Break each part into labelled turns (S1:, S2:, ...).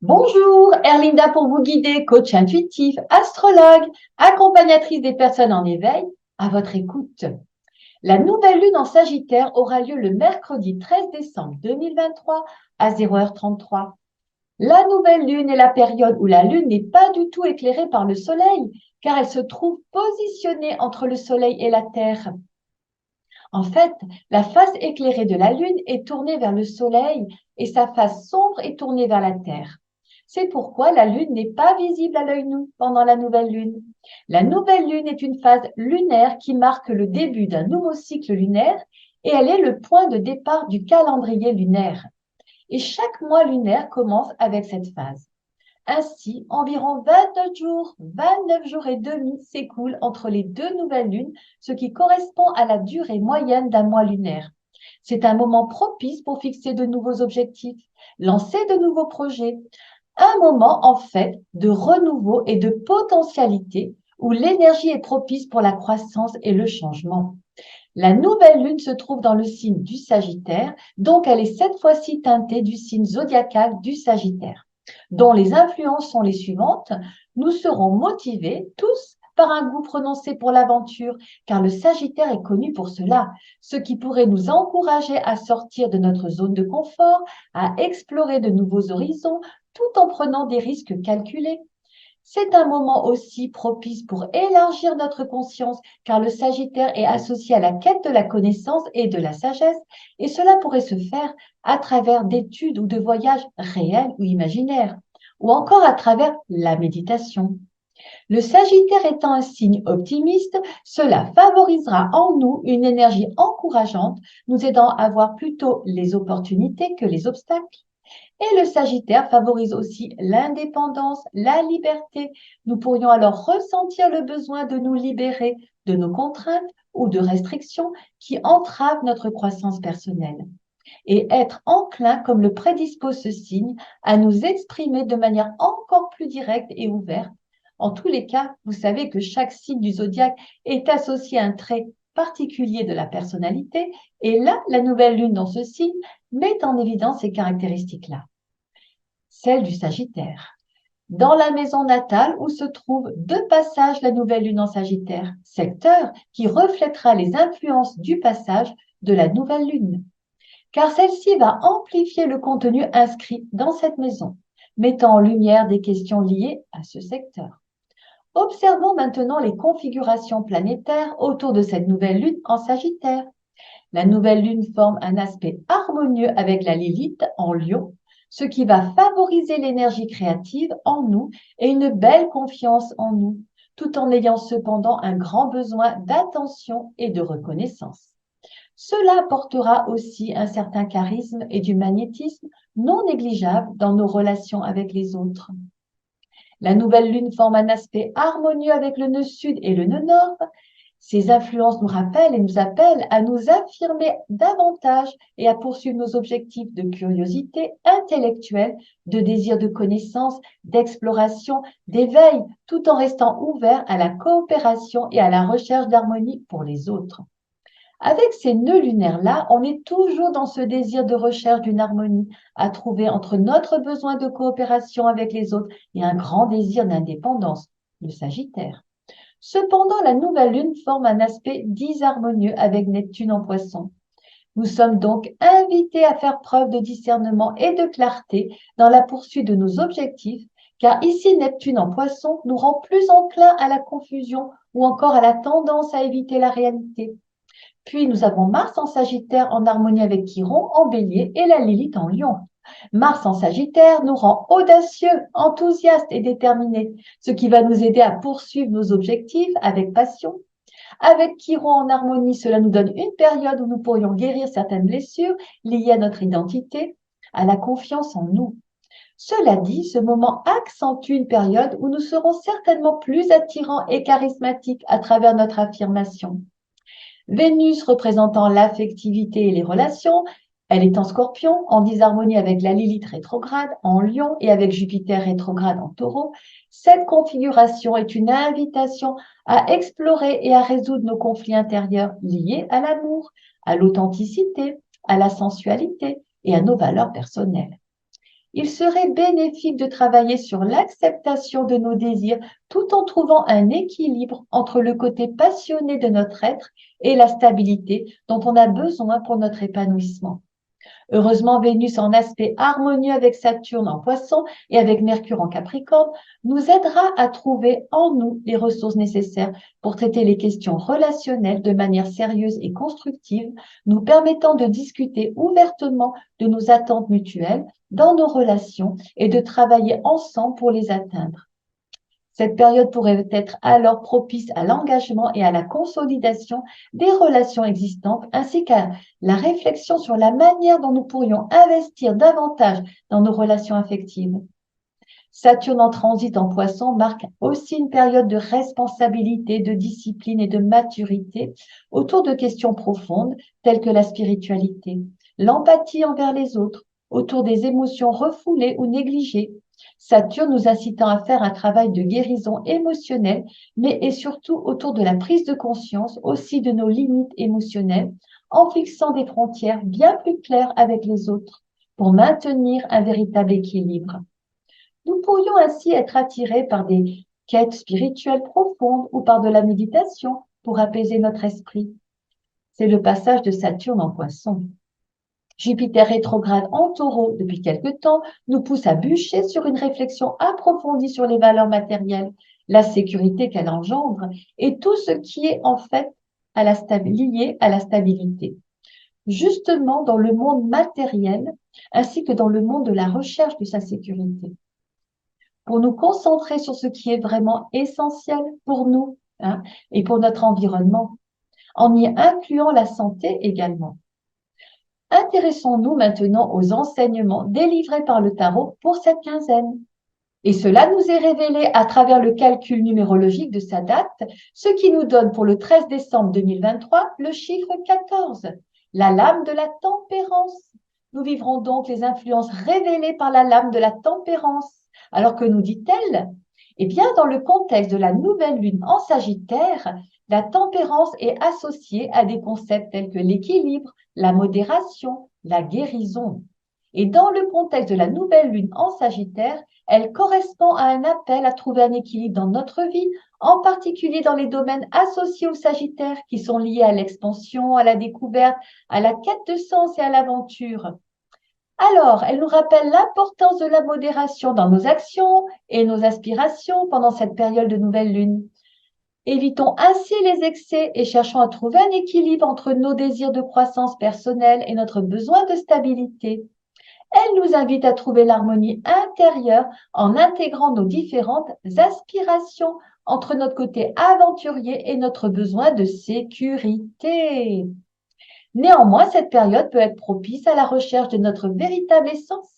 S1: Bonjour, Erlinda pour vous guider, coach intuitif, astrologue, accompagnatrice des personnes en éveil, à votre écoute. La nouvelle lune en Sagittaire aura lieu le mercredi 13 décembre 2023 à 0h33. La nouvelle lune est la période où la lune n'est pas du tout éclairée par le soleil, car elle se trouve positionnée entre le soleil et la terre. En fait, la face éclairée de la lune est tournée vers le soleil et sa face sombre est tournée vers la terre. C'est pourquoi la lune n'est pas visible à l'œil nu pendant la nouvelle lune. La nouvelle lune est une phase lunaire qui marque le début d'un nouveau cycle lunaire et elle est le point de départ du calendrier lunaire. Et chaque mois lunaire commence avec cette phase. Ainsi, environ 29 jours et demi s'écoulent entre les deux nouvelles lunes, ce qui correspond à la durée moyenne d'un mois lunaire. C'est un moment propice pour fixer de nouveaux objectifs, lancer de nouveaux projets, un moment en fait de renouveau et de potentialité où l'énergie est propice pour la croissance et le changement. La nouvelle lune se trouve dans le signe du Sagittaire, donc elle est cette fois-ci teintée du signe zodiacal du Sagittaire, dont les influences sont les suivantes. Nous serons motivés tous par un goût prononcé pour l'aventure, car le Sagittaire est connu pour cela, ce qui pourrait nous encourager à sortir de notre zone de confort, à explorer de nouveaux horizons, tout en prenant des risques calculés. C'est un moment aussi propice pour élargir notre conscience, car le Sagittaire est associé à la quête de la connaissance et de la sagesse, et cela pourrait se faire à travers d'études ou de voyages réels ou imaginaires, ou encore à travers la méditation. Le Sagittaire étant un signe optimiste, cela favorisera en nous une énergie encourageante, nous aidant à voir plutôt les opportunités que les obstacles. Et le Sagittaire favorise aussi l'indépendance, la liberté. Nous pourrions alors ressentir le besoin de nous libérer de nos contraintes ou de restrictions qui entravent notre croissance personnelle et être enclin, comme le prédispose ce signe, à nous exprimer de manière encore plus directe et ouverte. En tous les cas, vous savez que chaque signe du zodiaque est associé à un trait particulier de la personnalité et là, la nouvelle lune dans ce signe met en évidence ces caractéristiques-là, celle du Sagittaire. Dans la maison natale où se trouve de passage la nouvelle lune en Sagittaire, secteur qui reflètera les influences du passage de la nouvelle lune, car celle-ci va amplifier le contenu inscrit dans cette maison, mettant en lumière des questions liées à ce secteur. Observons maintenant les configurations planétaires autour de cette nouvelle lune en Sagittaire. La nouvelle lune forme un aspect harmonieux avec la Lilith en Lion, ce qui va favoriser l'énergie créative en nous et une belle confiance en nous, tout en ayant cependant un grand besoin d'attention et de reconnaissance. Cela apportera aussi un certain charisme et du magnétisme non négligeable dans nos relations avec les autres. La nouvelle lune forme un aspect harmonieux avec le nœud sud et le nœud nord. Ces influences nous rappellent et nous appellent à nous affirmer davantage et à poursuivre nos objectifs de curiosité intellectuelle, de désir de connaissance, d'exploration, d'éveil, tout en restant ouverts à la coopération et à la recherche d'harmonie pour les autres. Avec ces nœuds lunaires-là, on est toujours dans ce désir de recherche d'une harmonie à trouver entre notre besoin de coopération avec les autres et un grand désir d'indépendance, le Sagittaire. Cependant, la nouvelle lune forme un aspect disharmonieux avec Neptune en Poisson. Nous sommes donc invités à faire preuve de discernement et de clarté dans la poursuite de nos objectifs, car ici Neptune en Poisson nous rend plus enclins à la confusion ou encore à la tendance à éviter la réalité. Puis nous avons Mars en Sagittaire en harmonie avec Chiron en Bélier et la Lilith en Lion. Mars en Sagittaire nous rend audacieux, enthousiastes et déterminés, ce qui va nous aider à poursuivre nos objectifs avec passion. Avec Chiron en harmonie, cela nous donne une période où nous pourrions guérir certaines blessures liées à notre identité, à la confiance en nous. Cela dit, ce moment accentue une période où nous serons certainement plus attirants et charismatiques à travers notre affirmation. Vénus représentant l'affectivité et les relations, elle est en Scorpion, en disharmonie avec la Lilith rétrograde en Lion et avec Jupiter rétrograde en Taureau. Cette configuration est une invitation à explorer et à résoudre nos conflits intérieurs liés à l'amour, à l'authenticité, à la sensualité et à nos valeurs personnelles. Il serait bénéfique de travailler sur l'acceptation de nos désirs tout en trouvant un équilibre entre le côté passionné de notre être et la stabilité dont on a besoin pour notre épanouissement. Heureusement, Vénus en aspect harmonieux avec Saturne en Poisson et avec Mercure en Capricorne nous aidera à trouver en nous les ressources nécessaires pour traiter les questions relationnelles de manière sérieuse et constructive, nous permettant de discuter ouvertement de nos attentes mutuelles dans nos relations et de travailler ensemble pour les atteindre. Cette période pourrait être alors propice à l'engagement et à la consolidation des relations existantes, ainsi qu'à la réflexion sur la manière dont nous pourrions investir davantage dans nos relations affectives. Saturne en transit en Poisson marque aussi une période de responsabilité, de discipline et de maturité autour de questions profondes telles que la spiritualité, l'empathie envers les autres, autour des émotions refoulées ou négligées. Saturne nous incitant à faire un travail de guérison émotionnelle, mais et surtout autour de la prise de conscience aussi de nos limites émotionnelles, en fixant des frontières bien plus claires avec les autres pour maintenir un véritable équilibre. Nous pourrions ainsi être attirés par des quêtes spirituelles profondes ou par de la méditation pour apaiser notre esprit. C'est le passage de Saturne en Poisson. Jupiter rétrograde en Taureau depuis quelque temps nous pousse à bûcher sur une réflexion approfondie sur les valeurs matérielles, la sécurité qu'elle engendre et tout ce qui est en fait lié à la stabilité. Justement dans le monde matériel ainsi que dans le monde de la recherche de sa sécurité. Pour nous concentrer sur ce qui est vraiment essentiel pour nous et pour notre environnement, en y incluant la santé également. Intéressons-nous maintenant aux enseignements délivrés par le tarot pour cette quinzaine. Et cela nous est révélé à travers le calcul numérologique de sa date, ce qui nous donne pour le 13 décembre 2023 le chiffre 14, la lame de la tempérance. Nous vivrons donc les influences révélées par la lame de la tempérance. Alors que nous dit-elle? Eh bien, dans le contexte de la nouvelle lune en Sagittaire, la tempérance est associée à des concepts tels que l'équilibre, la modération, la guérison. Et dans le contexte de la nouvelle lune en Sagittaire, elle correspond à un appel à trouver un équilibre dans notre vie, en particulier dans les domaines associés au Sagittaire qui sont liés à l'expansion, à la découverte, à la quête de sens et à l'aventure. Alors, elle nous rappelle l'importance de la modération dans nos actions et nos aspirations pendant cette période de nouvelle lune. Évitons ainsi les excès et cherchons à trouver un équilibre entre nos désirs de croissance personnelle et notre besoin de stabilité. Elle nous invite à trouver l'harmonie intérieure en intégrant nos différentes aspirations entre notre côté aventurier et notre besoin de sécurité. Néanmoins, cette période peut être propice à la recherche de notre véritable essence.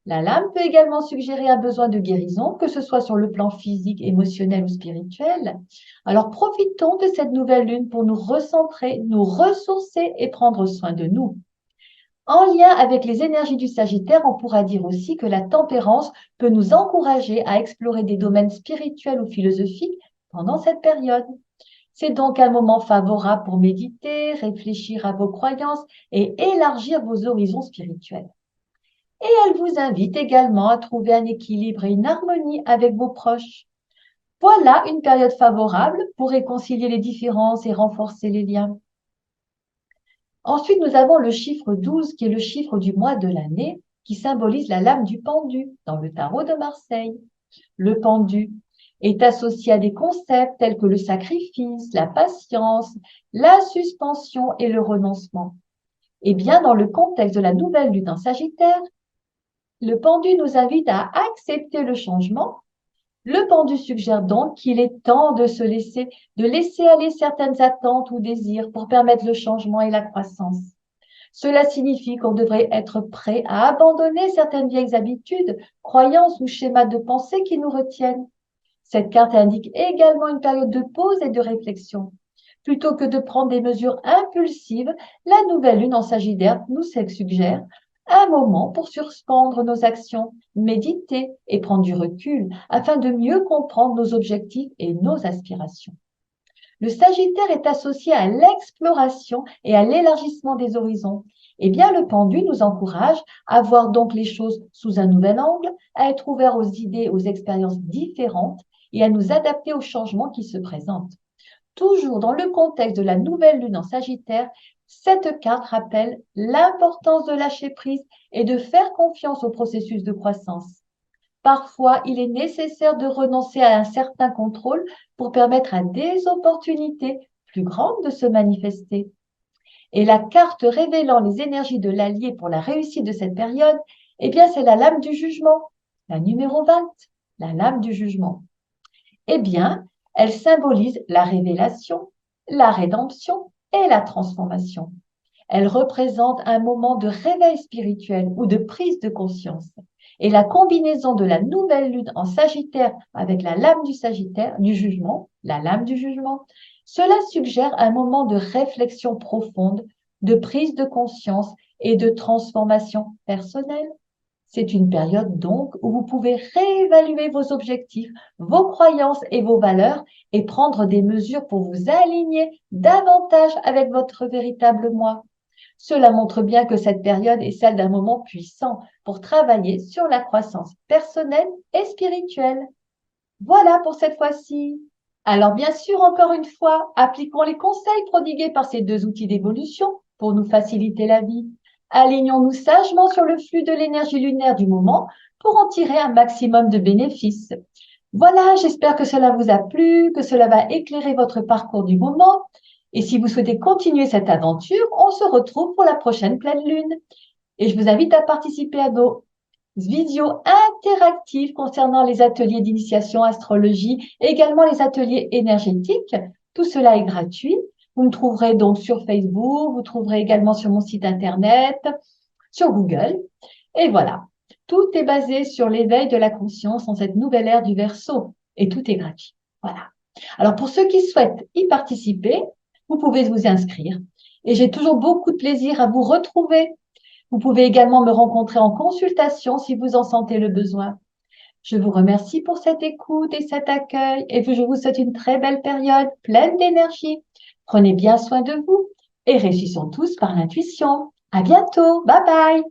S1: La lame peut également suggérer un besoin de guérison, que ce soit sur le plan physique, émotionnel ou spirituel. Alors profitons de cette nouvelle lune pour nous recentrer, nous ressourcer et prendre soin de nous. En lien avec les énergies du Sagittaire, on pourra dire aussi que la tempérance peut nous encourager à explorer des domaines spirituels ou philosophiques pendant cette période. C'est donc un moment favorable pour méditer, réfléchir à vos croyances et élargir vos horizons spirituels. Et elle vous invite également à trouver un équilibre et une harmonie avec vos proches. Voilà une période favorable pour réconcilier les différences et renforcer les liens. Ensuite, nous avons le chiffre 12 qui est le chiffre du mois de l'année qui symbolise la lame du pendu dans le tarot de Marseille. Le pendu est associé à des concepts tels que le sacrifice, la patience, la suspension et le renoncement. Et bien, dans le contexte de la nouvelle lune en Sagittaire, le pendu nous invite à accepter le changement. Le pendu suggère donc qu'il est temps de laisser aller certaines attentes ou désirs pour permettre le changement et la croissance. Cela signifie qu'on devrait être prêt à abandonner certaines vieilles habitudes, croyances ou schémas de pensée qui nous retiennent. Cette carte indique également une période de pause et de réflexion. Plutôt que de prendre des mesures impulsives, la nouvelle lune en Sagittaire nous suggère un moment pour suspendre nos actions, méditer et prendre du recul afin de mieux comprendre nos objectifs et nos aspirations. Le Sagittaire est associé à l'exploration et à l'élargissement des horizons. Eh bien, le pendu nous encourage à voir donc les choses sous un nouvel angle, à être ouvert aux idées, aux expériences différentes et à nous adapter aux changements qui se présentent. Toujours dans le contexte de la nouvelle lune en Sagittaire, cette carte rappelle l'importance de lâcher prise et de faire confiance au processus de croissance. Parfois, il est nécessaire de renoncer à un certain contrôle pour permettre à des opportunités plus grandes de se manifester. Et la carte révélant les énergies de l'allié pour la réussite de cette période, eh bien, c'est la lame du jugement, la numéro 20, la lame du jugement. Eh bien, elle symbolise la révélation, la rédemption et la transformation. Elle représente un moment de réveil spirituel ou de prise de conscience. Et la combinaison de la nouvelle lune en Sagittaire avec la lame du Sagittaire, du jugement, la lame du jugement, cela suggère un moment de réflexion profonde, de prise de conscience et de transformation personnelle. C'est une période donc où vous pouvez réévaluer vos objectifs, vos croyances et vos valeurs et prendre des mesures pour vous aligner davantage avec votre véritable moi. Cela montre bien que cette période est celle d'un moment puissant pour travailler sur la croissance personnelle et spirituelle. Voilà pour cette fois-ci. Alors bien sûr, encore une fois, appliquons les conseils prodigués par ces deux outils d'évolution pour nous faciliter la vie. Alignons-nous sagement sur le flux de l'énergie lunaire du moment pour en tirer un maximum de bénéfices. Voilà, j'espère que cela vous a plu, que cela va éclairer votre parcours du moment. Et si vous souhaitez continuer cette aventure, on se retrouve pour la prochaine pleine lune. Et je vous invite à participer à nos visio interactifs concernant les ateliers d'initiation astrologie et également les ateliers énergétiques. Tout cela est gratuit. Vous me trouverez donc sur Facebook, vous trouverez également sur mon site internet, sur Google. Et voilà, tout est basé sur l'éveil de la conscience en cette nouvelle ère du Verseau et tout est gratuit. Voilà. Alors pour ceux qui souhaitent y participer, vous pouvez vous inscrire et j'ai toujours beaucoup de plaisir à vous retrouver. Vous pouvez également me rencontrer en consultation si vous en sentez le besoin. Je vous remercie pour cette écoute et cet accueil et je vous souhaite une très belle période pleine d'énergie. Prenez bien soin de vous et réussissons tous par l'intuition. À bientôt. Bye bye.